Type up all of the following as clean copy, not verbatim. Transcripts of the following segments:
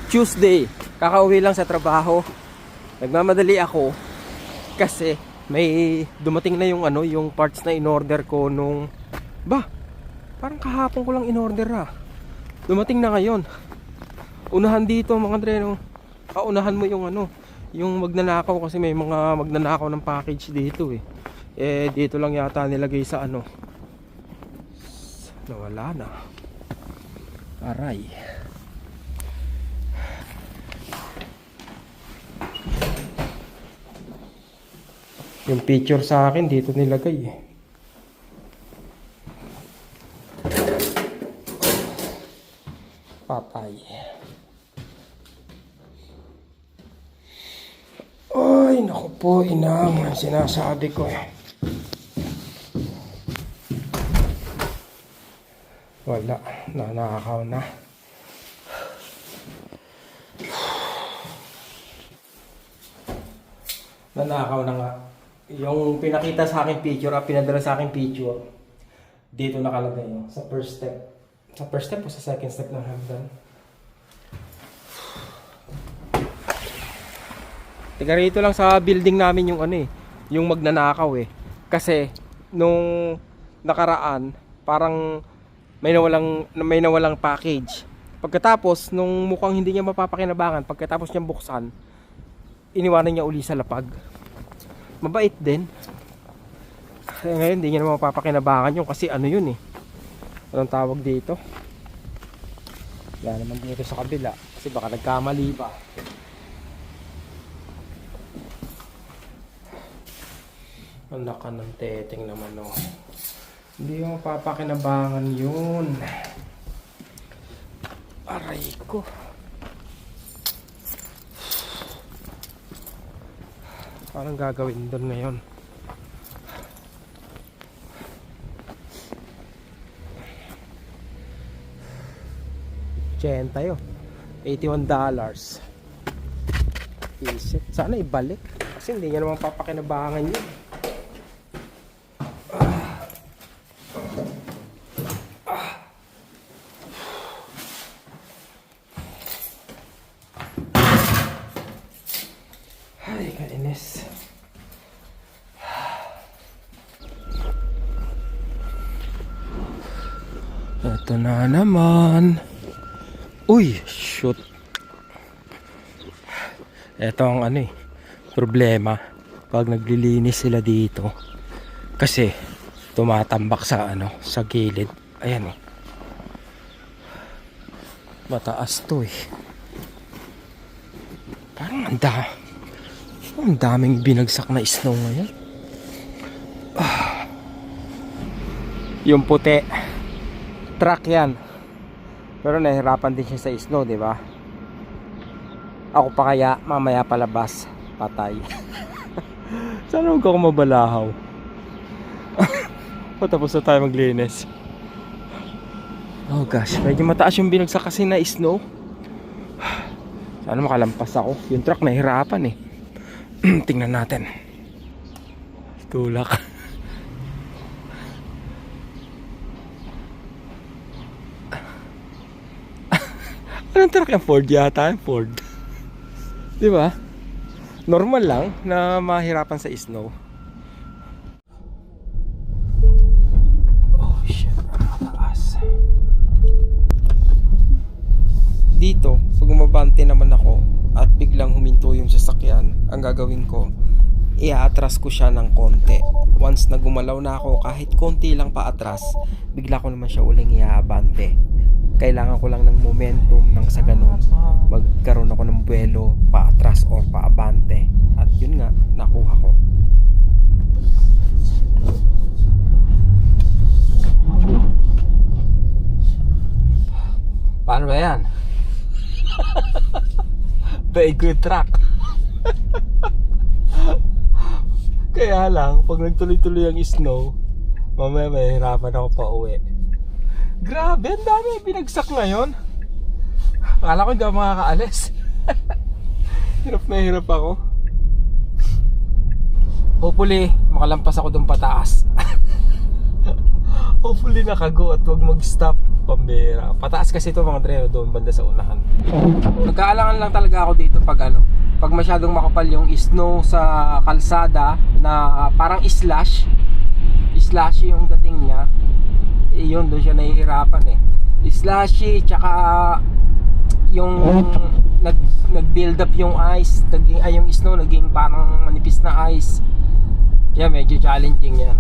Tuesday, kakauwi lang sa trabaho. Nagmamadali ako kasi may dumating na yung ano, yung parts na in-order ko nung parang kahapon ko lang in-order Dumating na ngayon. Unahan dito mga Andre, no? Kaunahan mo yung ano, yung magnanakaw kasi may mga magnanakaw ng package dito eh. Dito lang yata nilagay sa ano. Nawala na. Aray. Yung picture sa akin dito nilagay eh. Patay. Ay, naku po, inang sinasabi ko eh. Wala, nanakaw na. Nanakaw na nga. Yung pinakita sa akin picture, pinadala sa akin picture, dito nakalagay yun, sa first step. Sa first step o sa second step ng hagdan? Tiga rito lang sa building namin yung ano eh, yung magnanakaw eh. Kasi nung nakaraan, parang may nawalang package. Pagkatapos nung mukhang hindi niya mapapakinabangan, pagkatapos niyang buksan, iniwanan niya uli sa lapag. Mabait din. Ngayon hindi niya naman mapapakinabangan yun kasi ano yun eh. Anong tawag dito? Wala naman dito sa kabila kasi baka nagkamali pa. Anak ka ng teteng naman oh. Hindi mo mapapakinabangan yun. Aray ko. Parang gagawin doon ngayon. $80 yun. $81. Isip. Sana ibalik. Kasi hindi niya naman papakinabangan yun. Ay, kainis. Ito na naman. Uy, shoot. Ito ang ano eh, problema pag naglilinis sila dito. Kasi tumatambak sa ano, sa gilid. Ayan eh. Mataas to eh. Parang ang daming binagsak na snow ngayon. Yung puti, truck yan. Pero nahihirapan din siya sa snow, di ba? Ako pa kaya mamaya palabas, patay. Sana huwag ako mabalahaw. Patapos na tayo maglinis. Oh gosh, medyo mataas yung binagsak kasi na snow. Sana makalampas ako. Yung truck nahihirapan eh. Tingnan natin. Tulak. Anong truck yung Ford yata? Ford. Di ba? Normal lang na mahirapan sa snow. Oh shit, mataas. Dito, pag umabante naman ako at biglang huminto yung sasakyan, ang gagawin ko, i-atras ko siya ng konti. Once na gumalaw na ako, kahit konti lang pa atras, bigla ko naman siya uling i-abante. Kailangan ko lang ng momentum nang sa ganun magkaroon ako ng buwelo pa atras o pa abante. At yun nga, nakuha ko. Paano ba yan? Very good track. Kaya lang, pag nagtuloy-tuloy ang snow, mamaya mahirapan ako pa uwi. Grabe, ang dami binagsak ngayon. Akala ko hindi ako makakaalis. Hirap na hirap ako. Hopefully, makalampas ako dun pataas. Hopefully nakago at wag mag-stop. Pambira. Pataas kasi ito mga Dre, doon banda sa unahan. Nagkaalangan lang talaga ako dito pag pag masyadong makapal yung snow sa kalsada na parang slushy yung dating niya. Yun, doon siya nahihirapan eh. Slushy, tsaka yung nag-build up yung ice, yung snow naging parang manipis na ice. Kaya medyo challenging yan.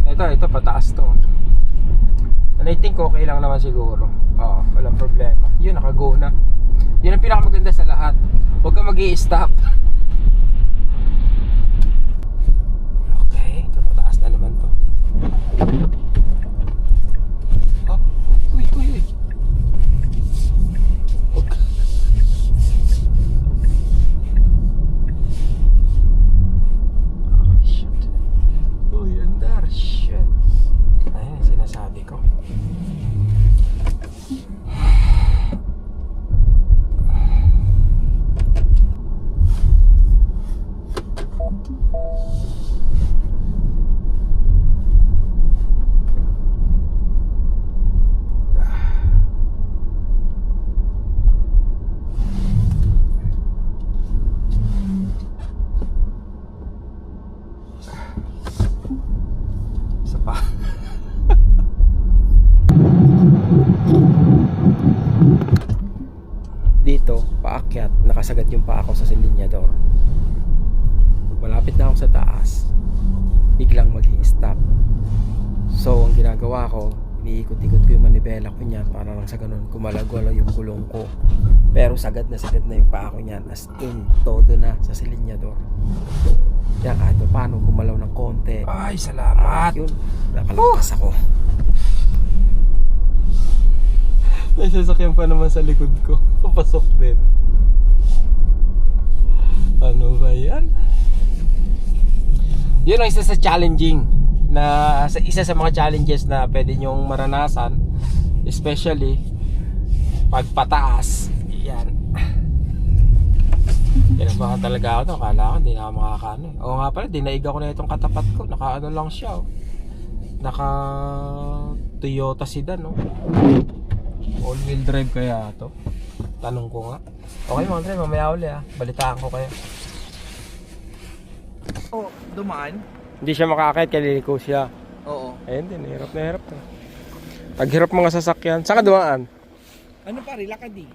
Ito pataas to. And I think okay lang naman siguro. Walang problema. Yun, nakago na. Yun ang pinakamaganda sa lahat. Huwag ka mag-i-stop. Okay, ito pataas na naman to. Uy. Shit. Uy, andar. Shit. Ayun, sinasabi ko. Isa pa. Dito, paakyat, nakasagad yung paa ko sa silinyador. Malapit na ako sa taas, biglang mag-i-stop. So, ang ginagawa ko, iniikot-ikot ko yung manibela ko niyan para lang sa ganun kumalagwala yung gulong ko. Pero sagad na yung paa ko niyan, as in, todo na sa silinyador. Kaya kahit paano gumalaw ng konti. Ay, salamat! Yun, nakalagpas ako. May sasakyan pa naman sa likod ko. Papasok din. Ano ba yan? Yun ang isa sa challenging isa sa mga challenges na pwede nyong maranasan, especially pag pataas. Yan. Kinabahan talaga ako to. Akala ko hindi na ako makakaano. Oo nga pala, dinaig ako na itong katapat ko. Naka lang siya. Naka Toyota sedan. All wheel drive kaya to? Tanong ko nga. Okay mga Dre, mamaya uli balitaan ko kayo. Dumaan? Hindi siya makakait, kaliliko siya. Oo. Ayun din, hirap na hirap to. Paghirap mga sasakyan. Saan ka dumaan? Ano pare, lakad eh.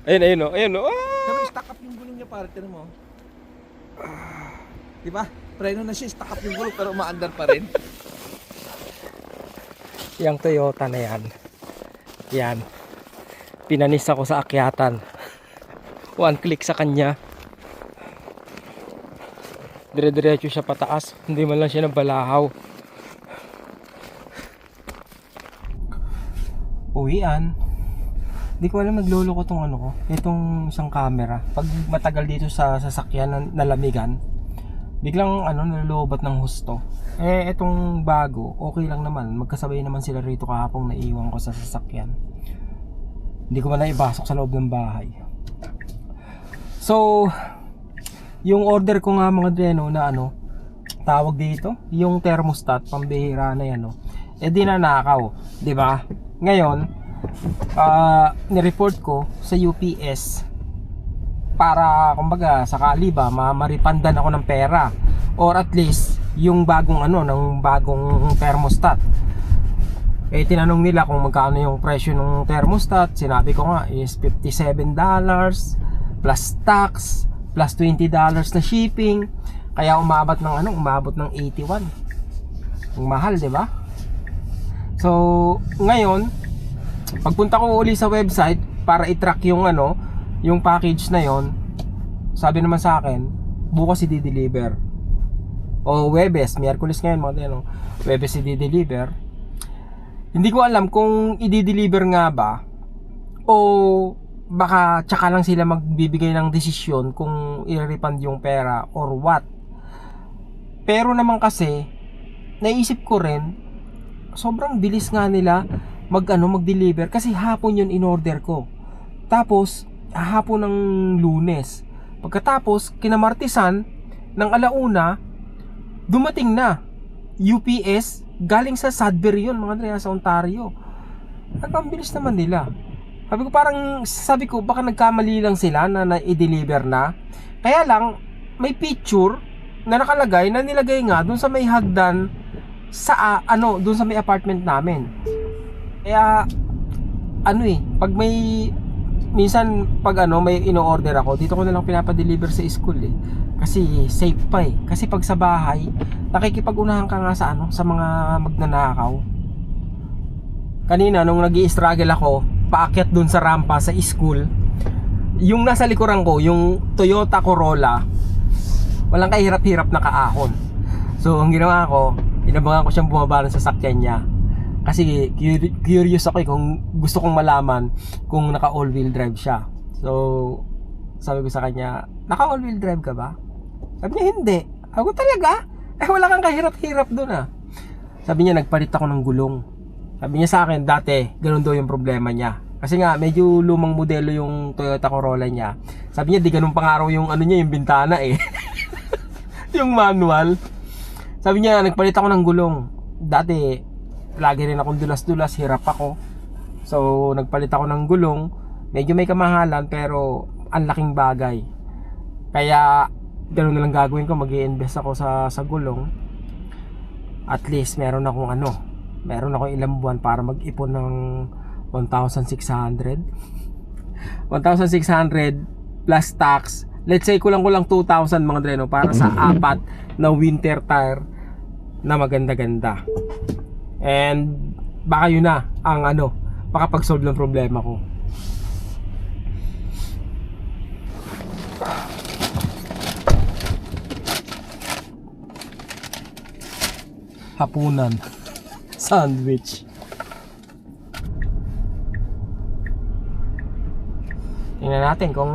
Ayun. Sabi, stack up yung gulong niya pare, tinan mo. Diba? Preno na siya, stack up yung gulong pero umaandar pa rin. Yang Toyota na yan. Yan. Pinanis ako sa akyatan. One click sa kanya. Dire-diretso siya pataas. Hindi man lang siya nabalahaw. Uwian. Hindi ko alam, nagluloko tong ano ko. Itong isang camera. Pag matagal dito sa sasakyan na lamigan, biglang nalolobat ng husto. Itong bago, okay lang naman. Magkasabay naman sila rito kahapong naiwan ko sa sasakyan. Hindi ko man naibasok sa loob ng bahay. So, yung order ko nga mga Dreno na tawag dito, yung thermostat, pambihira na yan di nanakaw, di ba? Ngayon, ni-report ko sa UPS para kumbaga sakali ba maripandan ako ng pera or at least yung bagong ng bagong thermostat. Tinanong nila kung magkano yung presyo ng thermostat. Sinabi ko nga is $57 plus tax plus $20 na shipping. Kaya umabot ng 81. Ang mahal, 'di ba? So, ngayon pagpunta ko uli sa website para i-track yung yung package na yon, sabi naman sa akin, bukas i-deliver. O Webes, Miyerkules ngayon mga Webes i-deliver. Hindi ko alam kung i-deliver nga ba o baka tsaka lang sila magbibigay ng desisyon kung i-refund yung pera or what. Pero naman kasi naisip ko rin, sobrang bilis nga nila mag-deliver kasi hapon yun in order ko. Tapos hapon ng Lunes. Pagkatapos kinamartisan ng alauna dumating na UPS galing sa Sudbury yun mga Dre, sa Ontario. Ang bilis naman nila. Sabi ko baka nagkamali lang sila na na-i-deliver na. Kaya lang may picture na nakalagay na nilagay nga doon sa may hagdan sa doon sa may apartment namin. Kaya pag may ino-order ako, dito ko na lang pinapa-deliver sa school Kasi safe pa Kasi pag sa bahay, nakikipag-unahan ka nga sa mga magnanakaw. Kanina nung nag-i-struggle ako paakyat dun sa rampa sa school, yung nasa likuran ko, yung Toyota Corolla, walang kahirap-hirap na kaahon. So ang ginawa ko, inabangan ko siyang bumaba ng sasakyan niya. Kasi curious ako kung gusto kong malaman kung naka all-wheel drive siya. So sabi ko sa kanya, naka all-wheel drive ka ba? Sabi niya, hindi. Ako talaga? Wala kang kahirap-hirap dun Sabi niya, nagpalit ako ng gulong. Sabi niya sa akin, dati, ganun daw yung problema niya. Kasi nga, medyo lumang modelo yung Toyota Corolla niya. Sabi niya, di ganun pangaraw yung yung bintana yung manual. Sabi niya, nagpalit ako ng gulong. Dati, lagi rin akong dulas-dulas, hirap ako. So, nagpalit ako ng gulong. Medyo may kamahalan, pero ang laking bagay. Kaya, ganun na lang gagawin ko, mag-i-invest ako sa gulong. At least, meron akong ilang buwan para mag-ipon ng 1,600 plus tax. Let's say kulang-kulang 2,000 mga dreno para sa 4 na winter tire na maganda-ganda. And baka yun na ang makapag-solve ng problema ko. Hapunan. Sandwich. Tingnan natin kung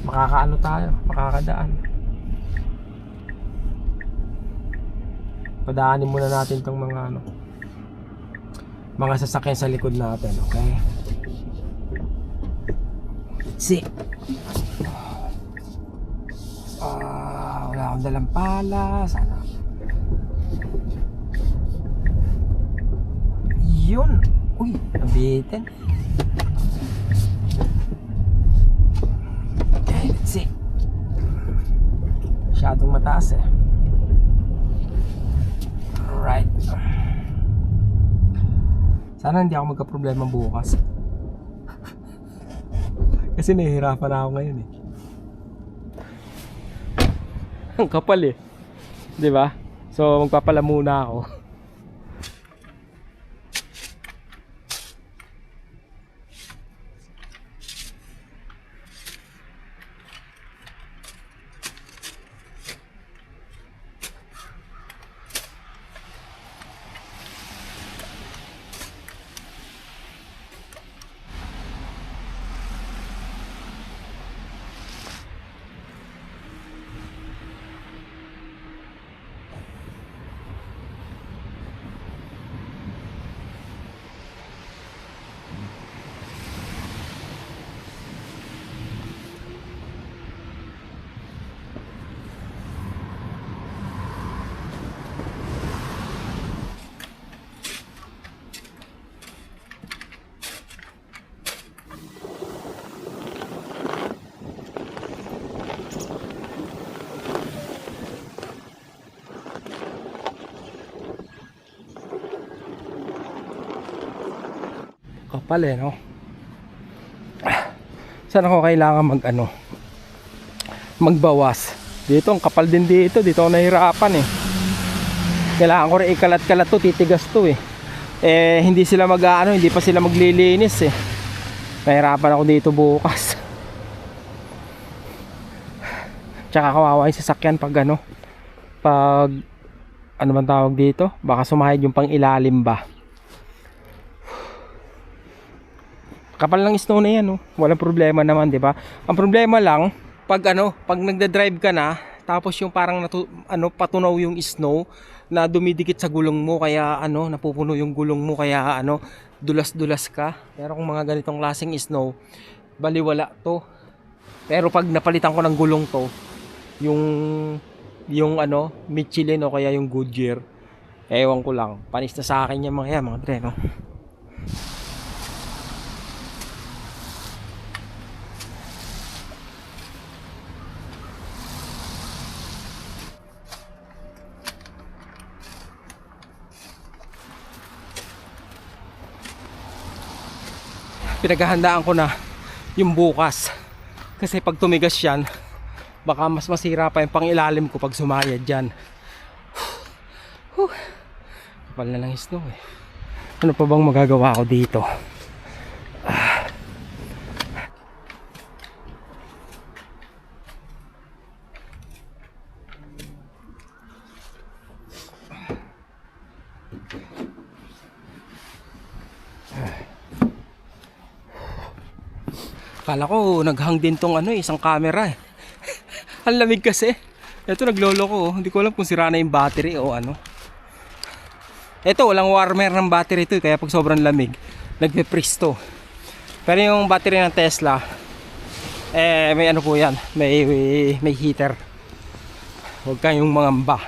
makakadaan. Padaanin muna natin tong mga sasakyan sa likod natin, okay? Let's see. Wala akong dalang pala. Sana. Yun. Uy, nabitin. Okay, let's see. Masyadong mataas Alright. Sana hindi ako magka-problema bukas. Kasi nahihirapan ako ngayon Ang kapal 'Di ba? So magpapala muna ako. Kapal no? Saan ako kailangan magbawas? Dito, ang kapal din dito. Dito ako nahirapan Kailangan ko rin ikalat-kalat to, titigas to hindi hindi pa sila maglilinis Nahirapan ako dito bukas. Tsaka kawawa yung sasakyan pag pag man tawag dito, baka sumahid yung pang ilalim ba. Kapal ng snow na yan walang problema naman, di ba? Ang problema lang pag pag nagda-drive ka na tapos yung parang patunaw yung snow na dumidikit sa gulong mo, kaya napupuno yung gulong mo, kaya dulas-dulas ka. Pero kung mga ganitong klaseng snow, baliwala to. Pero pag napalitan ko ng gulong to, yung Michelin o kaya yung Goodyear, ewan ko lang, panis na sa akin yung mga dre pinaghahandaan ko na yung bukas. Kasi pag tumigas yan, baka mas masira pa yung pangilalim ko pag sumayad dyan. Kapal na lang yung snow eh. Ano pa bang magagawa ko dito? Kala ko naghang din tong isang camera eh. Ang lamig kasi. Ito naglolo ko. Hindi ko alam kung sira na yung battery o ano. Ito walang warmer ng battery ito kaya pag sobrang lamig nagpe-freeze to. Pero yung battery ng Tesla may ano po yan. May heater. Huwag kayong mangamba.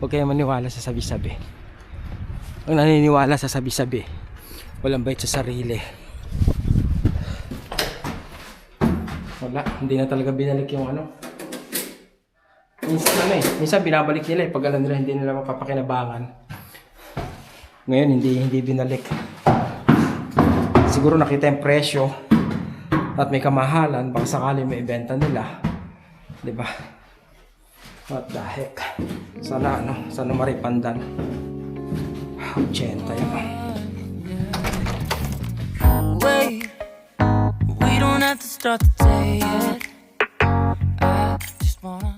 Huwag kayong maniwala sa sabi-sabi. Ang naniniwala sa sabi-sabi, walang bait sa sarili. Wala, hindi na talaga binalik yung minsan binabalik nila pag alam nila hindi nila mapapakinabangan. Ngayon hindi binalik. Siguro nakita yung presyo at may kamahalan, baka sakali may ibenta nila. 'Di ba? What the heck? Sana maripandan. 80 yun. Wait, we don't have to start the day yet. I just wanna